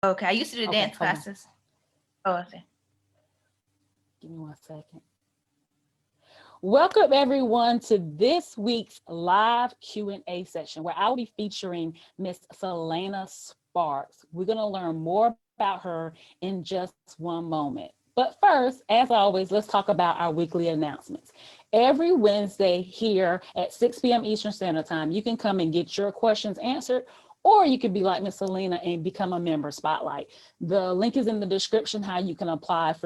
Okay, I used to do Okay, dance hold on. classes. Oh, okay. Give me 1 second. Welcome everyone to this week's live Q&A session where I will be featuring Miss Solana Sparks. We're going to learn more about her in just one moment. But first, as always, let's talk about our weekly announcements. Every Wednesday here at 6 p.m. Eastern Standard Time, you can come and get your questions answered, or you could be like Miss Selena and become a member spotlight. The link is in the description how you can apply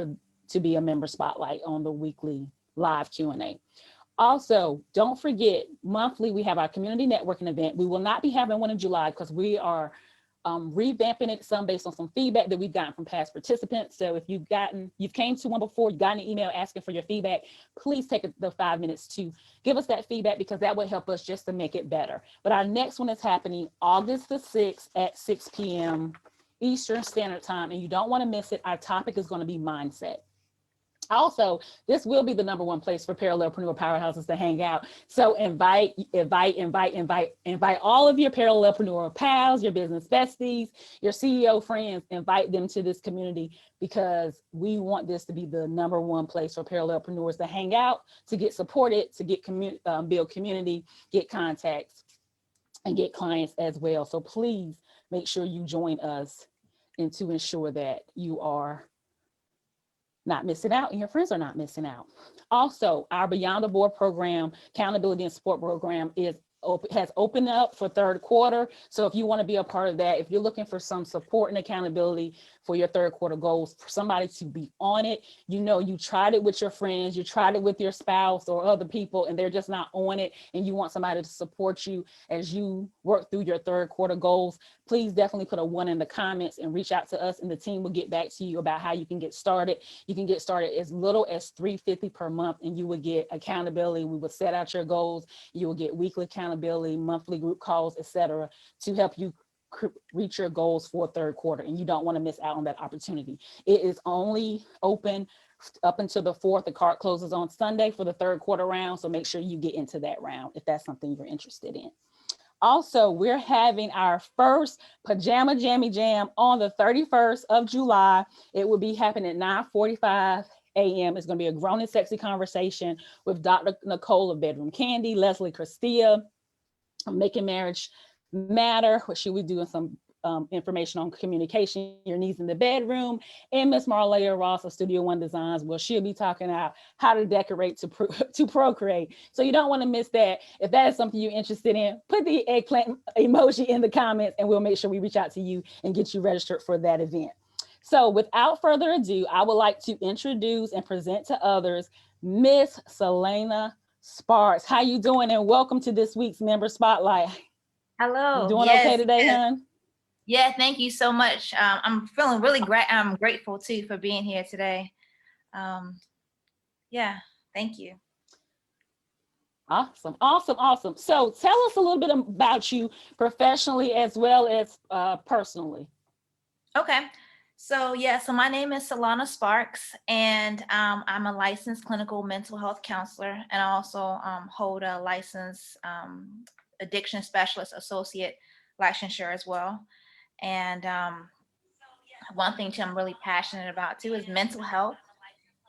to be a member spotlight on the weekly live Q&A. Also, don't forget, monthly we have our community networking event. We will not be having one in July because we are revamping it some based on some feedback that we've gotten from past participants. So if you've came to one before, you got an email asking for your feedback, please take the 5 minutes to give us that feedback because that would help us just to make it better. But our next one is happening August the 6th at 6 p.m. Eastern Standard Time, and you don't want to miss it. Our topic is going to be mindset. Also, this will be the #1 place for Parallel-Preneur powerhouses to hang out. So invite all of your Parallel-Preneur pals, your business besties, your CEO friends, invite them to this community because we want this to be the #1 place for Parallel-Preneurs to hang out, to get supported, to get build community, get contacts, and get clients as well. So please make sure you join us and to ensure that you are not missing out and your friends are not missing out. Also, our Beyond the Board program, accountability and support program has opened up for third quarter. So if you want to be a part of that, if you're looking for some support and accountability for your third quarter goals, for somebody to be on it, you tried it with your friends, you tried it with your spouse or other people, and they're just not on it, and you want somebody to support you as you work through your third quarter goals, please definitely put a 1 in the comments and reach out to us, and the team will get back to you about how you can get started. You can get started as little as $350 per month, and you will get accountability. We will set out your goals. You will get weekly accountability, monthly group calls, etc., to help you reach your goals for third quarter, and you don't want to miss out on that opportunity. It is only open up until the 4th. The cart closes on Sunday for the third quarter round, so make sure you get into that round if that's something you're interested in. Also, we're having our first Pajama Jammy Jam on the 31st of July. It will be happening at 9:45 a.m. It's going to be a grown and sexy conversation with Dr. Nicole of Bedroom Candy, Leslie Christia, Making Marriage Matter, where she will be doing some information on communication, your needs in the bedroom, and Miss Marlea Ross of Studio One Designs, where she'll be talking about how to decorate to procreate. So you don't want to miss that. If that is something you're interested in, put the eggplant emoji in the comments, and we'll make sure we reach out to you and get you registered for that event. So without further ado, I would like to introduce and present to others Miss Solana Sparks. How you doing? And welcome to this week's Member Spotlight. You Hello. doing okay Yes, today, yes. hon? Yeah, thank you so much. I'm feeling really great. I'm grateful too for being here today. Um, yeah, thank you. Awesome, awesome, awesome. So tell us a little bit about you professionally as well as personally. Okay. So my name is Solana Sparks, and I'm a licensed clinical mental health counselor, and I also hold a licensed addiction specialist associate licensure as well. And one thing too I'm really passionate about too is mental health,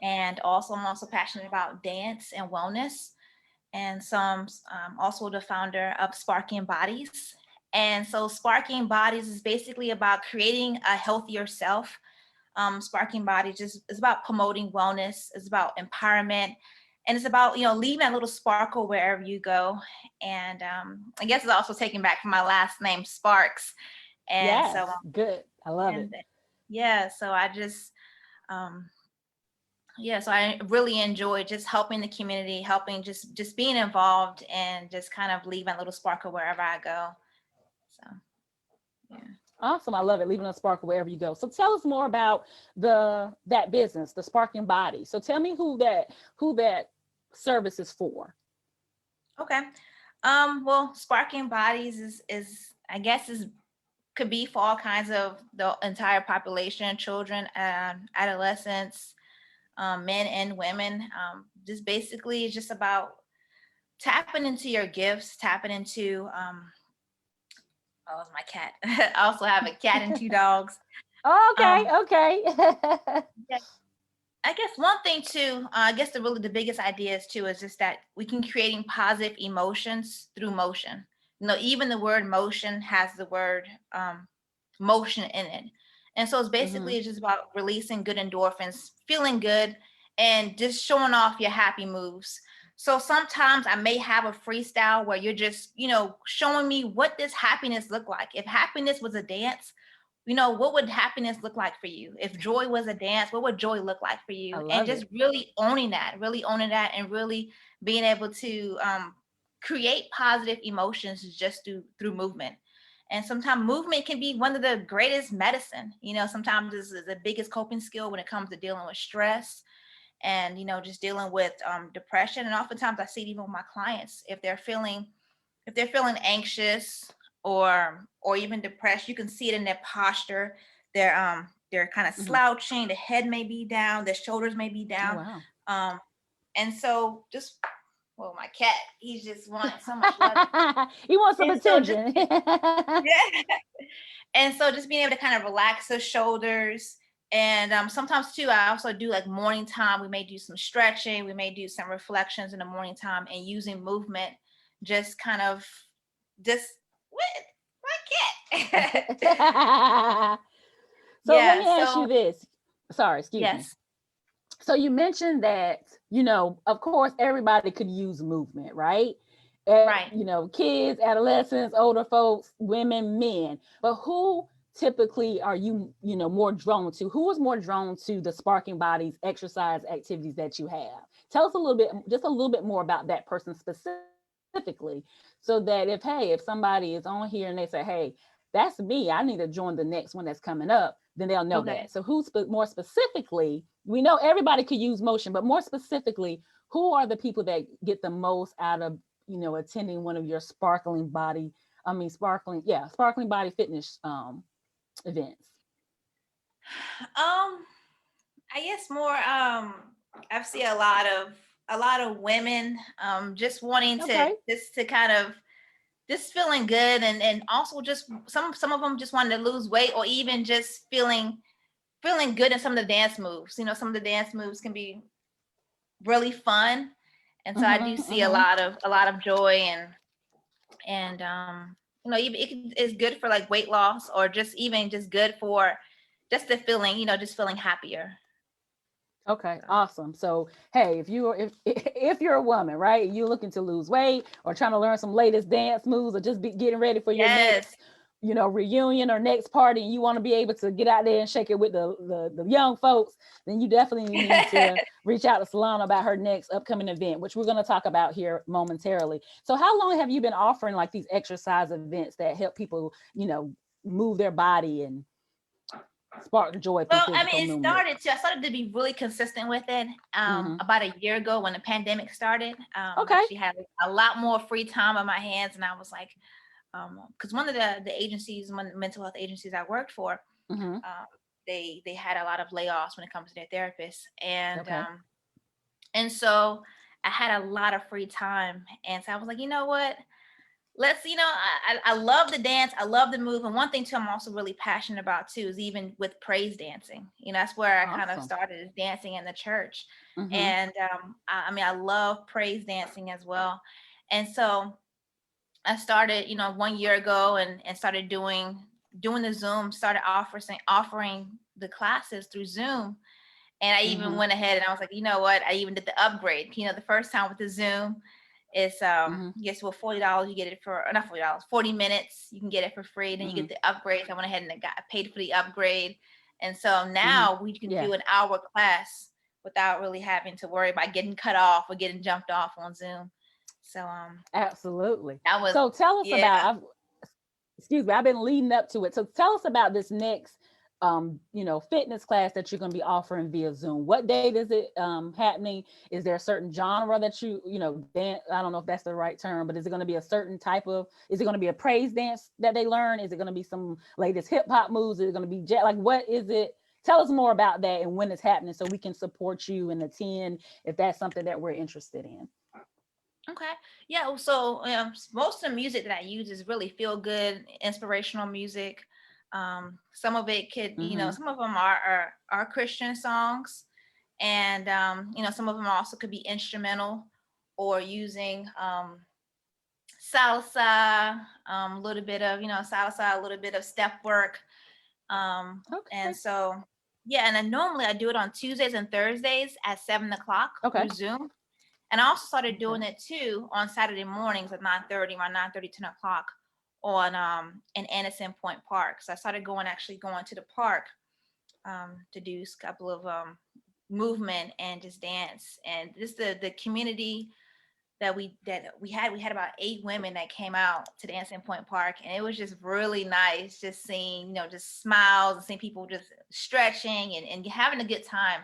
and also I'm also passionate about dance and wellness. And so I'm also the founder of Sparking Bodies. And so Sparking Bodies is basically about creating a healthier self. Sparking Bodies just is about promoting wellness, it's about empowerment, and it's about leaving that little sparkle wherever you go. And I guess it's also taken back from my last name, Sparks. And so Yes, good. I love it. and yeah, so I just um, yeah, so I really enjoy just helping the community, helping just being involved and just kind of leaving a little sparkle wherever I go. So yeah. Awesome. I love it. Leaving a sparkle wherever you go. So tell us more about that business, the Sparking Body. So tell me who that service is for. Okay. Well, Sparking Bodies is I guess is could be for all kinds of the entire population, children, adolescents, men and women. Just basically it's just about tapping into your gifts, tapping into oh, it's my cat. I also have a cat and 2 dogs. Okay, Um, okay. yeah, I guess one thing too, I guess the biggest idea is too is just that we can creating positive emotions through motion. Even the word motion has the word motion in it. And so Hmm. it's just about releasing good endorphins, feeling good, and just showing off your happy moves. So sometimes I may have a freestyle where you're just, showing me what does happiness look like. If happiness was a dance, what would happiness look like for you? If joy was a dance, what would joy look like for I you? And love just it. really owning that, and really being able to create positive emotions just through movement. And sometimes movement can be one of the greatest medicine. Sometimes this is the biggest coping skill when it comes to dealing with stress, and just dealing with depression. And oftentimes I see it even with my clients, if they're feeling anxious or even depressed, you can see it in their posture. They're kind of Hmm. slouching, the head may be down, their shoulders may be Oh, down. wow. um and so just, well, my cat, he's just wanting so much loving. He wants some And so just attention. yeah. And so just being able to kind of relax those shoulders. And sometimes too, I also do like morning time. We may do some stretching. We may do some reflections in the morning time, and using movement, just kind of just what my cat. So let Yeah. me ask you So this. Sorry, excuse me. yes. So you mentioned that, of course, everybody could use movement, right? Right. Kids, adolescents, older folks, women, men. But who typically are you, more drawn to? Who is more drawn to the sparking bodies exercise activities that you have? Tell us a little bit, just a little bit more about that person specifically, so that if somebody is on here and they say, hey, that's me, I need to join the next one that's coming up, then they'll know Okay. that. So who's more specifically, we know everybody could use motion, but more specifically, who are the people that get the most out of, attending one of your sparkling body fitness events? I guess more. I've seen a lot of women just wanting to Okay. kind of just feeling good, and also just some of them just wanting to lose weight, or even just feeling good in some of the dance moves. Some of the dance moves can be really fun. And so I do Mm-hmm, see a mm-hmm. lot of joy, and even it's good for like weight loss, or just even just good for just the feeling, just feeling happier. Okay, So awesome. So, hey, if you're a woman, right, you're looking to lose weight or trying to learn some latest dance moves, or just be getting ready for your yes. next, reunion or next party, and you want to be able to get out there and shake it with the young folks, then you definitely need to reach out to Solana about her next upcoming event, which we're going to talk about here momentarily. So, how long have you been offering like these exercise events that help people, move their body and spark joy through Well, I mean, physical movement? I started to be really consistent with it Hmm. about a year ago when the pandemic started. I Okay. actually had a lot more free time on my hands, and I was like, because one of the agencies, one of the mental health agencies I worked for, Hmm. um, they had a lot of layoffs when it comes to their therapists, Okay. and so I had a lot of free time, and so I was like, you know what? Let's, I love the dance, I love the move. And one thing too I'm also really passionate about too is even with praise dancing. That's where I kind of Awesome. started, is dancing in the church. Hmm. And I mean, I love praise dancing as well. And so I started, 1 year ago, and started doing the Zoom, started offering the classes through Zoom. And I even Hmm. went ahead and I was like, you know what? I even did the upgrade. The first time with the Hmm. Zoom, it's yes, well, $40 you get it for, not $40, 40 minutes you can get it for free. Then you get Hmm. the upgrade. So I went ahead and I got paid for the upgrade. And so Hmm. now we can Yeah, do an hour class without really having to worry about getting cut off or getting jumped off on Zoom. So absolutely. that was, So tell us yeah. about, excuse me, I've been leading up to it. So tell us about this next, fitness class that you're going to be offering via Zoom. What date is it happening? Is there a certain genre that dance? I don't know if that's the right term, but is it going to be a certain type of, is it going to be a praise dance that they learn? Is it going to be some latest hip hop moves? Is it going to be like, what is it? Tell us more about that and when it's happening so we can support you and attend if that's something that we're interested in. Okay. Yeah. So most of the music that I use is really feel good, inspirational music. Some of it could, Mm-hmm. some of them are Christian songs, and some of them also could be instrumental or using salsa, a little bit of salsa, a little bit of step work, Okay. and so yeah. And then normally I do it on Tuesdays and Thursdays at 7 o'clock Okay. through Zoom. And I also started doing Okay. it too on Saturday mornings at 9:30, around 9:30, 10 o'clock on in Anderson Point Park. So I started actually going to the park to do a couple of movement and just dance. And this the community that we had about 8 women that came out to the Anderson Point Park, and it was just really nice just seeing, just smiles and seeing people just stretching and having a good time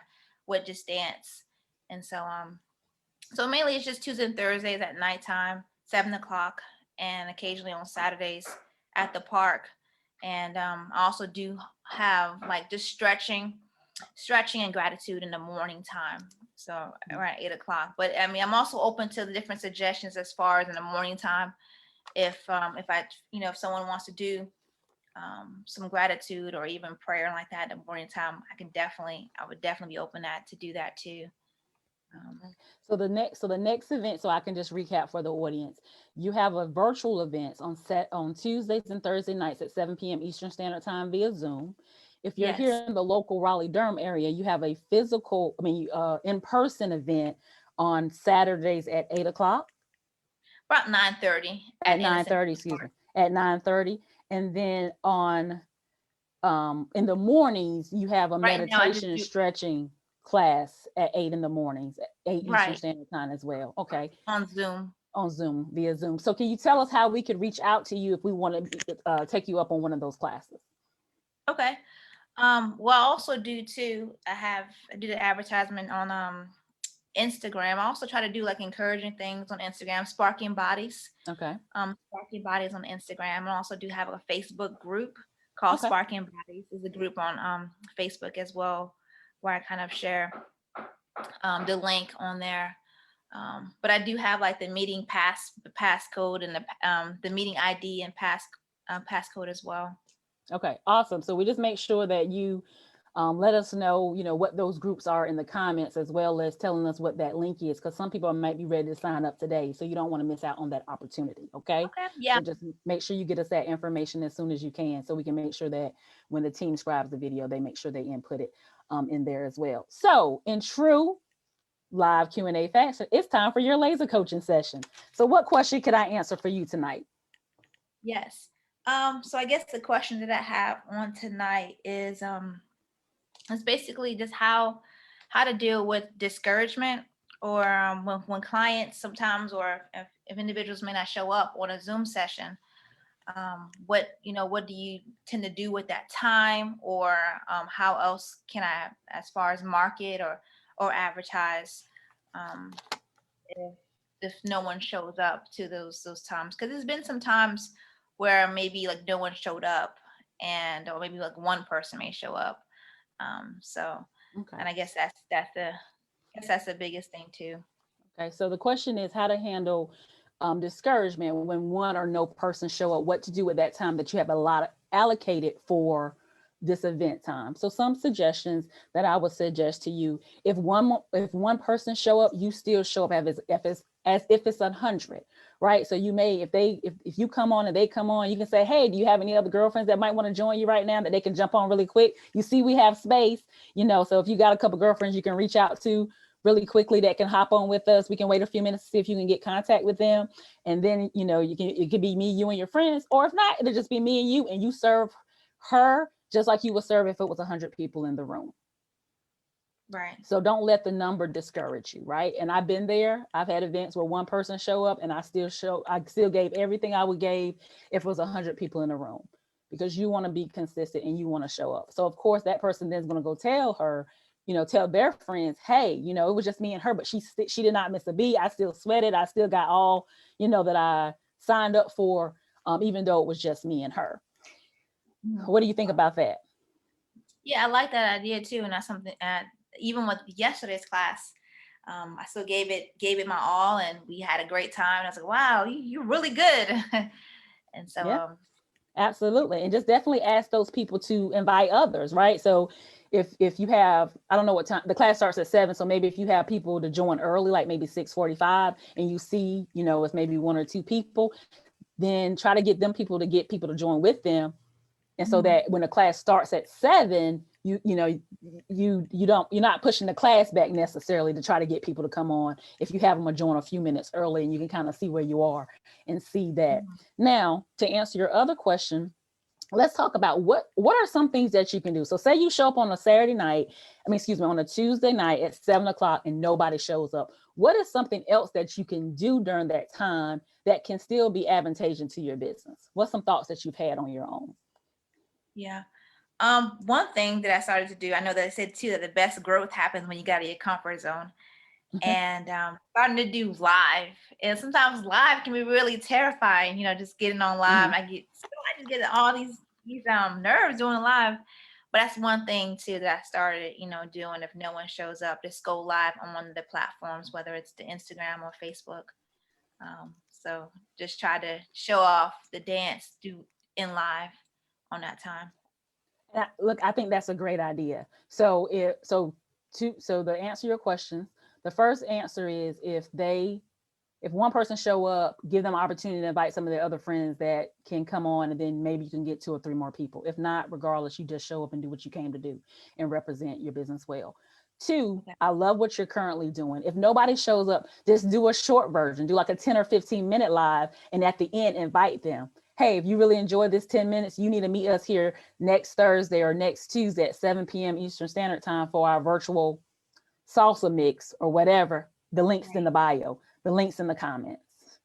with just dance. And so mainly it's just Tuesdays and Thursdays at nighttime, 7 o'clock, and occasionally on Saturdays at the park. And I also do have like just stretching and gratitude in the morning time. So around 8 o'clock. But I mean, I'm also open to the different suggestions as far as in the morning time. If if someone wants to do some gratitude or even prayer like that in the morning time, I would definitely be open to do that too. So the next event, so I can just recap for the audience. You have a virtual events on Tuesdays and Thursday nights at 7 p.m. Eastern Standard Time via Zoom. If you're here Yes, in the local Raleigh-Durham area, you have a in-person event on Saturdays at 8 o'clock. about 9:30 At at nine Innocent thirty, excuse me, Park. at 9:30, and then on in the mornings you have a Right now, I just meditation and do stretching class at 8 in the mornings, 8 Eastern right Standard Time as well. Okay, on Zoom. on Zoom, via Zoom. So can you tell us how we could reach out to you if we want to take you up on one of those classes? Okay. Well, I also do too. I do the advertisement on Instagram. I also try to do like encouraging things on Instagram, Sparking Bodies. Okay. Sparking Bodies on Instagram. And I also do have a Facebook group called Okay. Sparking Bodies. Is a group on Facebook as well, where I kind of share the link on there. But I do have like the passcode and the meeting ID and passcode as well. Okay. Awesome. So we just make sure that you let us know, what those groups are in the comments, as well as telling us what that link is, because some people might be ready to sign up today. So you don't want to miss out on that opportunity. Okay. Okay. Yeah. So just make sure you get us that information as soon as you can, so we can make sure that when the team scribes the video, they make sure they input it in there as well. So in true live Q&A fashion, it's time for your laser coaching session. So what question could I answer for you tonight? Yes. So I guess the question that I have on tonight is basically just how to deal with discouragement, or when clients sometimes, or if individuals may not show up on a Zoom session. What do you tend to do with that time, or how else can I, as far as market or advertise, um, if no one shows up to those times? Because there's been some times where maybe like no one showed up, or maybe like one person may show up. So, Okay. and I guess that's the biggest thing too. Okay. So the question is how to handle discouragement when one or no person show up, what to do at that time that you have a lot allocated for this event time. So some suggestions that I would suggest to you: if one person show up, you still show up as if it's 100, right? So you may, if you come on and they come on, you can say, hey, do you have any other girlfriends that might want to join you right now, that they can jump on really quick? You see, we have space, so if you got a couple girlfriends you can reach out to really quickly that can hop on with us, we can wait a few minutes to see if you can get contact with them. And then, it could be me, you, and your friends, or if not, it'll just be me and you serve her just like you would serve if it was 100 people in the room. Right. So don't let the number discourage you, right? And I've been there. I've had events where one person show up and I still gave everything I would give if it was 100 people in the room, because you want to be consistent and you want to show up. So of course that person then is going to go tell their friends, hey, it was just me and her, but she did not miss a beat. I still sweated. I still got all, that I signed up for, even though it was just me and her. What do you think about that? Yeah, I like that idea too. And that's something, even with yesterday's class, I still gave it my all, and we had a great time. And I was like, wow, you're really good. And so, Yeah. Absolutely. And just definitely ask those people to invite others, right? So if you have, I don't know what time the class starts at 7. So maybe if you have people to join early, like maybe 6:45, and you see, it's maybe 1 or 2 people, then try to get them people to get people to join with them. And so Mhm. that when the class starts at 7, you're not pushing the class back necessarily to try to get people to come on. If you have them join a few minutes early, and you can kind of see where you are and see that. Mhm. Now, to answer your other question, let's talk about what are some things that you can do. So say you show up on a Saturday night, on a Tuesday night at 7 o'clock and nobody shows up. What is something else that you can do during that time that can still be advantageous to your business? What's some thoughts that you've had on your own? Yeah. One thing that I started to do, I know that I said too that the best growth happens when you get out of your comfort zone. And starting to do live. And sometimes live can be really terrifying, just getting on live. Mhm. I just get all these nerves doing live. But that's one thing too that I started, doing. If no one shows up, just go live on one of the platforms, whether it's the Instagram or Facebook. So just try to show off the dance do in live on that time. Look, I think that's a great idea. So to answer your question, the first answer is if one person show up, give them an opportunity to invite some of their other friends that can come on, and then maybe you can get 2 or 3 more people. If not, regardless, you just show up and do what you came to do and represent your business well. 2, Okay. I love what you're currently doing. If nobody shows up, just do a short version, do like a 10 or 15-minute live, and at the end, invite them. Hey, if you really enjoyed this 10 minutes, you need to meet us here next Thursday or next Tuesday at 7 p.m. Eastern Standard Time for our virtual salsa mix or whatever. The link's in Right. the bio, the link's in the comments.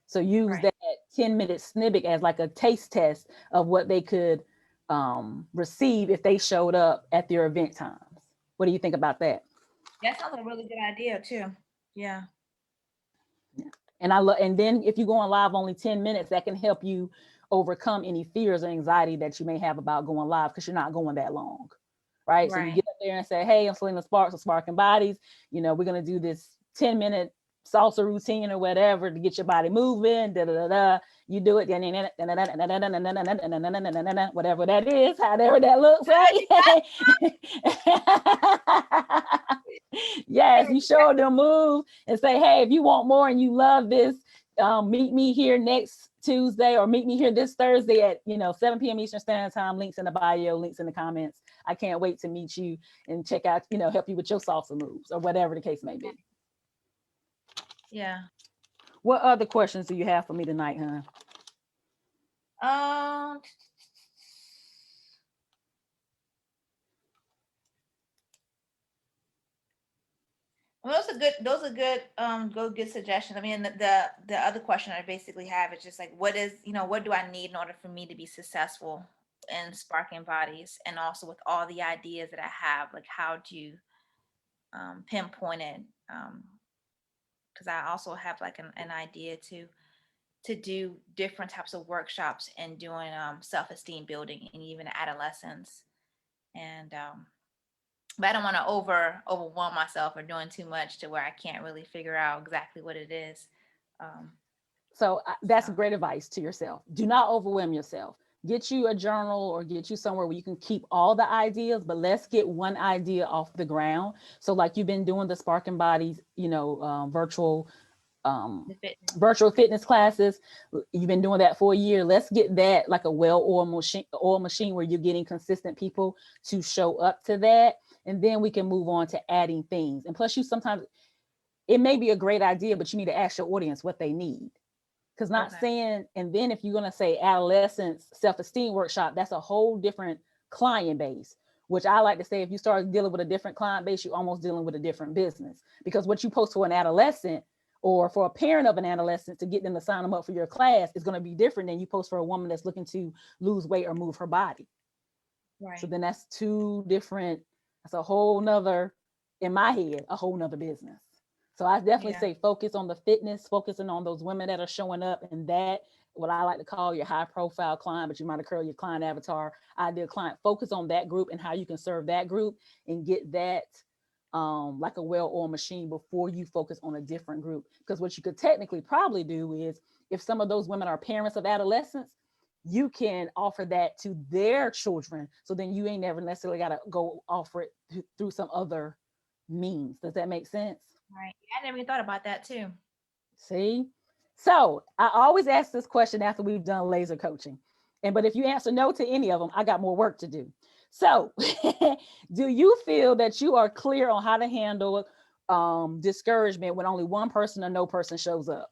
So use Right. that 10-minute snippet as like a taste test of what they could receive if they showed up at their event times. What do you think about that? That sounds like a really good idea too. Yeah. And then if you go on live only 10 minutes, that can help you overcome any fears or anxiety that you may have about going live, because you're not going that long. Right. So you Right. get up there and say, hey, I'm Selena Sparks of Sparking Bodies. We're going to do this 10-minute salsa routine or whatever to get your body moving. Da, da, da, da. You do it, whatever that is, however that looks, right? Yes, you show them move and say, hey, if you want more and you love this, meet me here next Tuesday, or meet me here this Thursday at 7 p.m. Eastern Standard Time. Links in the bio, links in the comments. I can't wait to meet you and check out, help you with your salsa moves or whatever the case may be. Yeah. What other questions do you have for me tonight, huh? Um, well, good suggestions. I mean, the other question I basically have is just like, what do I need in order for me to be successful in sparking bodies, and also with all the ideas that I have, like how to pinpoint it. Because I also have like an idea to do different types of workshops and doing self-esteem building and even adolescents. And but I don't want to overwhelm myself or doing too much to where I can't really figure out exactly what it is. Um, So so that's great advice to yourself. Do not overwhelm yourself. Get you a journal or get you somewhere where you can keep all the ideas, but let's get one idea off the ground. So like you've been doing the Sparking Bodies, um, the fitness. virtual fitness classes. You've been doing that for a year. Let's get that like a oil machine where you're getting consistent people to show up to that. And then we can move on to adding things. And plus, sometimes it may be a great idea, but you need to ask your audience what they need. Because not Okay. saying, and then if you're going to say adolescence self-esteem workshop, that's a whole different client base, which I like to say, if you start dealing with a different client base, you're almost dealing with a different business. Because what you post for an adolescent or for a parent of an adolescent to get them to sign them up for your class is going to be different than you post for a woman that's looking to lose weight or move her body. So Right. then that's that's a whole nother, in my head, a whole nother business. So I definitely Yeah. say focus on the fitness, focusing on those women that are showing up, and that what I like to call your high profile client, but you might call your client avatar, ideal client. Focus on that group and how you can serve that group and get that like a well-oiled machine before you focus on a different group. Because what you could technically probably do is, if some of those women are parents of adolescents, you can offer that to their children. So then you ain't never necessarily got to go offer it through some other means. Does that make sense? Right. I never even thought about that too. See? So I always ask this question after we've done laser coaching. But if you answer no to any of them, I got more work to do. So do you feel that you are clear on how to handle discouragement when only one person or no person shows up?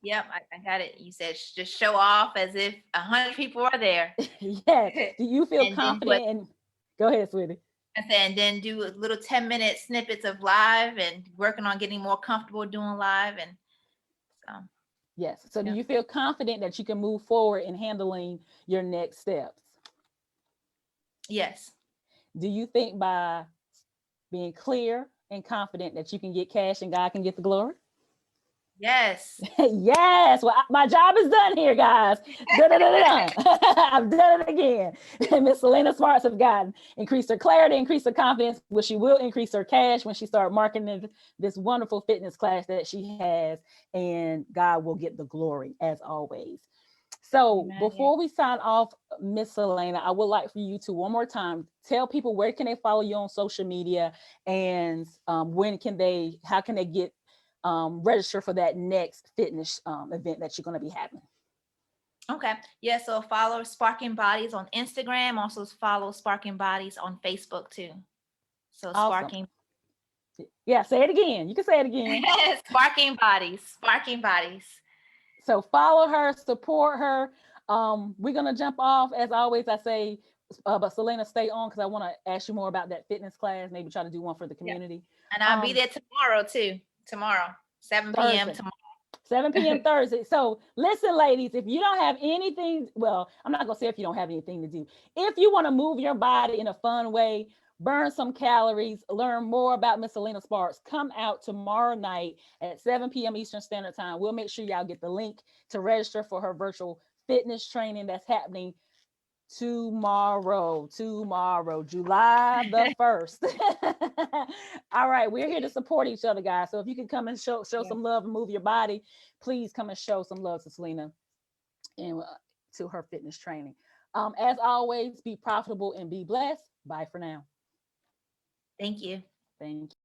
Yep, I got it. You said just show off as if 100 people are there. Yes. Do you feel And then what? confident? And go ahead, sweetie. And then do a little 10-minute snippets of live and working on getting more comfortable doing live. And so, Yes. So do yeah. you feel confident that you can move forward in handling your next steps? Yes. Do you think by being clear and confident that you can get cash and God can get the glory? Yes. Yes. Well, my job is done here, guys. I've done it again. Miss Solana Sparks have gotten increased her clarity, increased her confidence, which she will increase her cash when she starts marketing this wonderful fitness class that she has, and God will get the glory as always. So Amen. before we sign off, Miss Solana, I would like for you to one more time tell people where can they follow you on social media, and how can they get register for that next fitness event that you're going to be having. Okay. Yeah. So follow Sparking Bodies on Instagram. Also follow Sparking Bodies on Facebook too. So Awesome. Sparking. Yeah. Say it again. You can say it again. Sparking Bodies. Sparking Bodies. So follow her, support her. We're going to jump off. As always, I say, but Solana, stay on because I want to ask you more about that fitness class. Maybe try to do one for the community. Yeah. And I'll be there tomorrow too. Tomorrow, 7 p.m. Thursday. tomorrow. 7 p.m. Thursday. So listen, ladies, if you don't have anything, well, I'm not going to say if you don't have anything to do. If you want to move your body in a fun way, burn some calories, learn more about Miss Solana Sparks, come out tomorrow night at 7 p.m. Eastern Standard Time. We'll make sure y'all get the link to register for her virtual fitness training that's happening tomorrow, July the 1st. All right, we're here to support each other, guys. So if you can come and show some love and move your body, please come and show some love to Solana and to her fitness training. As always, be profitable and be blessed. Bye for now. Thank you. Thank you.